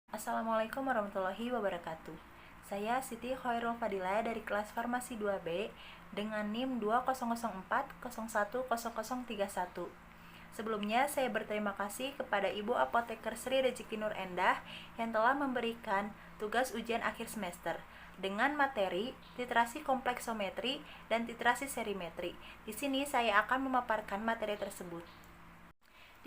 Assalamualaikum warahmatullahi wabarakatuh. Saya Siti Khairul Fadilah dari kelas Farmasi 2B dengan NIM 2004010031. Sebelumnya saya berterima kasih kepada Ibu Apoteker Sri Rezeki Nur Endah yang telah memberikan tugas ujian akhir semester dengan materi titrasi kompleksometri dan titrasi serimetri. Di sini saya akan memaparkan materi tersebut.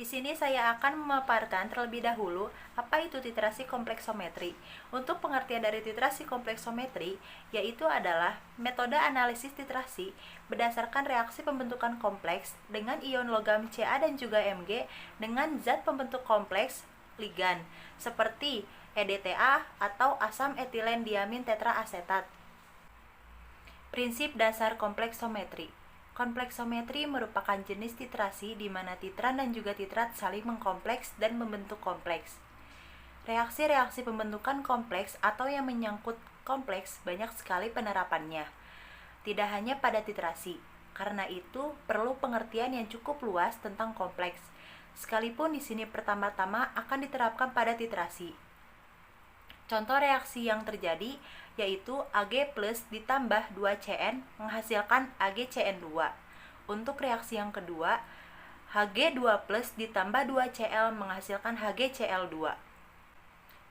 Di sini saya akan memaparkan terlebih dahulu apa itu titrasi kompleksometri. Untuk pengertian dari titrasi kompleksometri, yaitu adalah metode analisis titrasi berdasarkan reaksi pembentukan kompleks dengan ion logam Ca dan juga Mg dengan zat pembentuk kompleks ligan seperti EDTA atau asam etilen diamin tetraasetat. Prinsip dasar kompleksometri. Kompleksometri merupakan jenis titrasi di mana titran dan juga titrat saling mengkompleks dan membentuk kompleks. Reaksi-reaksi pembentukan kompleks atau yang menyangkut kompleks banyak sekali penerapannya. Tidak hanya pada titrasi, karena itu perlu pengertian yang cukup luas tentang kompleks. Sekalipun di sini pertama-tama akan diterapkan pada titrasi. Contoh reaksi yang terjadi yaitu Ag plus ditambah 2Cn menghasilkan AgCN2. Untuk reaksi yang kedua, Hg2 plus ditambah 2Cl menghasilkan HgCl2.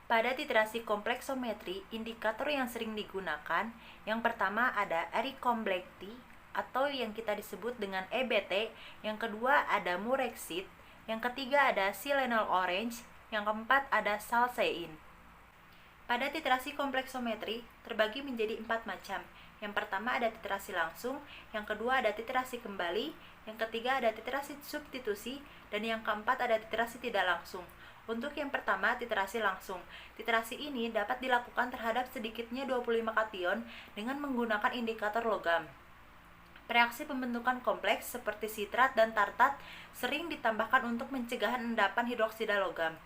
Pada titrasi kompleksometri, indikator yang sering digunakan yang pertama ada Ericomblecti atau yang kita disebut dengan EBT, yang kedua ada Murexit, yang ketiga ada Silenol Orange, yang keempat ada Salsein. Pada titrasi kompleksometri terbagi menjadi 4 macam. Yang pertama ada titrasi langsung, yang kedua ada titrasi kembali, yang ketiga ada titrasi substitusi, dan yang keempat ada titrasi tidak langsung. Untuk yang pertama, titrasi langsung. Titrasi ini dapat dilakukan terhadap sedikitnya 25 kation dengan menggunakan indikator logam. Reaksi pembentukan kompleks seperti sitrat dan tartat sering ditambahkan untuk mencegah endapan hidroksida logam.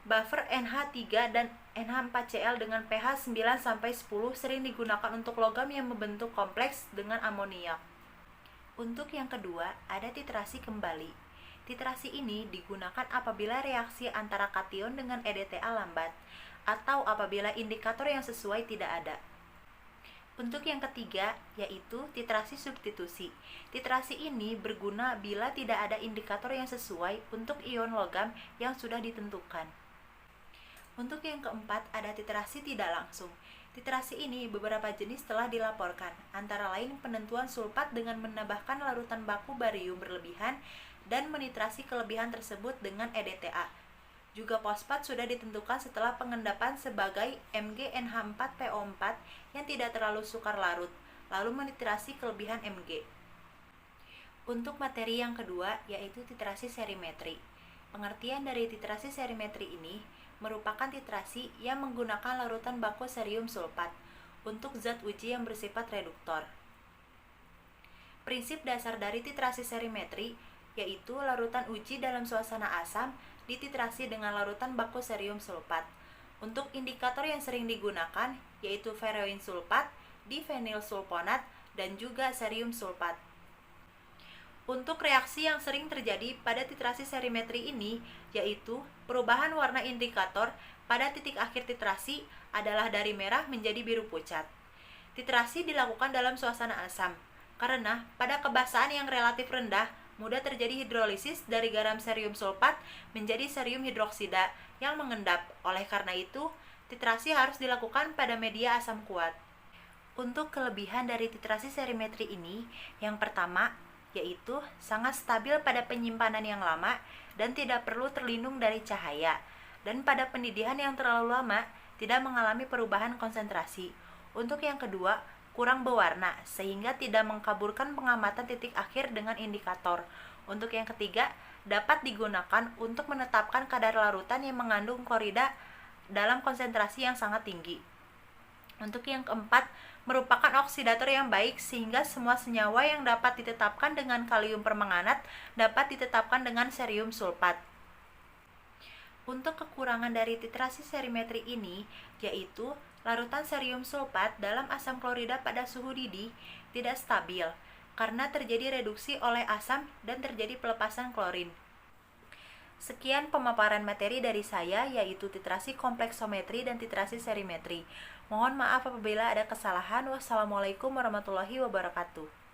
Buffer NH3 dan NH4Cl dengan pH 9-10 sering digunakan untuk logam yang membentuk kompleks dengan amoniak. Untuk yang kedua, ada titrasi kembali. Titrasi ini digunakan apabila reaksi antara kation dengan EDTA lambat, atau apabila indikator yang sesuai tidak ada. Untuk yang ketiga, yaitu titrasi substitusi. Titrasi ini berguna bila tidak ada indikator yang sesuai untuk ion logam yang sudah ditentukan. Untuk yang keempat, ada titrasi tidak langsung. Titrasi ini beberapa jenis telah dilaporkan, antara lain penentuan sulfat dengan menambahkan larutan baku barium berlebihan dan menitrasi kelebihan tersebut dengan EDTA. Juga fosfat sudah ditentukan setelah pengendapan sebagai MgNH4PO4 yang tidak terlalu sukar larut, lalu menitrasi kelebihan Mg. Untuk materi yang kedua, yaitu titrasi serimetri. Pengertian dari titrasi serimetri ini merupakan titrasi yang menggunakan larutan baku serium sulfat untuk zat uji yang bersifat reduktor. Prinsip dasar dari titrasi serimetri yaitu larutan uji dalam suasana asam dititrasi dengan larutan baku serium sulfat. Untuk indikator yang sering digunakan yaitu feroin sulfat, difenil sulfonat, dan juga serium sulfat. Untuk reaksi yang sering terjadi pada titrasi serimetri ini, yaitu perubahan warna indikator pada titik akhir titrasi adalah dari merah menjadi biru pucat. Titrasi dilakukan dalam suasana asam, karena pada kebasahan yang relatif rendah, mudah terjadi hidrolisis dari garam serium sulfat menjadi serium hidroksida yang mengendap. Oleh karena itu, titrasi harus dilakukan pada media asam kuat. Untuk kelebihan dari titrasi serimetri ini, yang pertama, yaitu sangat stabil pada penyimpanan yang lama dan tidak perlu terlindung dari cahaya, dan pada pendidihan yang terlalu lama tidak mengalami perubahan konsentrasi. Untuk yang kedua, kurang berwarna sehingga tidak mengkaburkan pengamatan titik akhir dengan indikator. Untuk yang ketiga, dapat digunakan untuk menetapkan kadar larutan yang mengandung klorida dalam konsentrasi yang sangat tinggi. Untuk yang keempat, merupakan oksidator yang baik sehingga semua senyawa yang dapat ditetapkan dengan kalium permanganat dapat ditetapkan dengan serium sulfat. Untuk kekurangan dari titrasi serimetri ini, yaitu larutan serium sulfat dalam asam klorida pada suhu didih tidak stabil karena terjadi reduksi oleh asam dan terjadi pelepasan klorin. Sekian pemaparan materi dari saya, yaitu titrasi kompleksometri dan titrasi serimetri. Mohon maaf apabila ada kesalahan. Wassalamualaikum warahmatullahi wabarakatuh.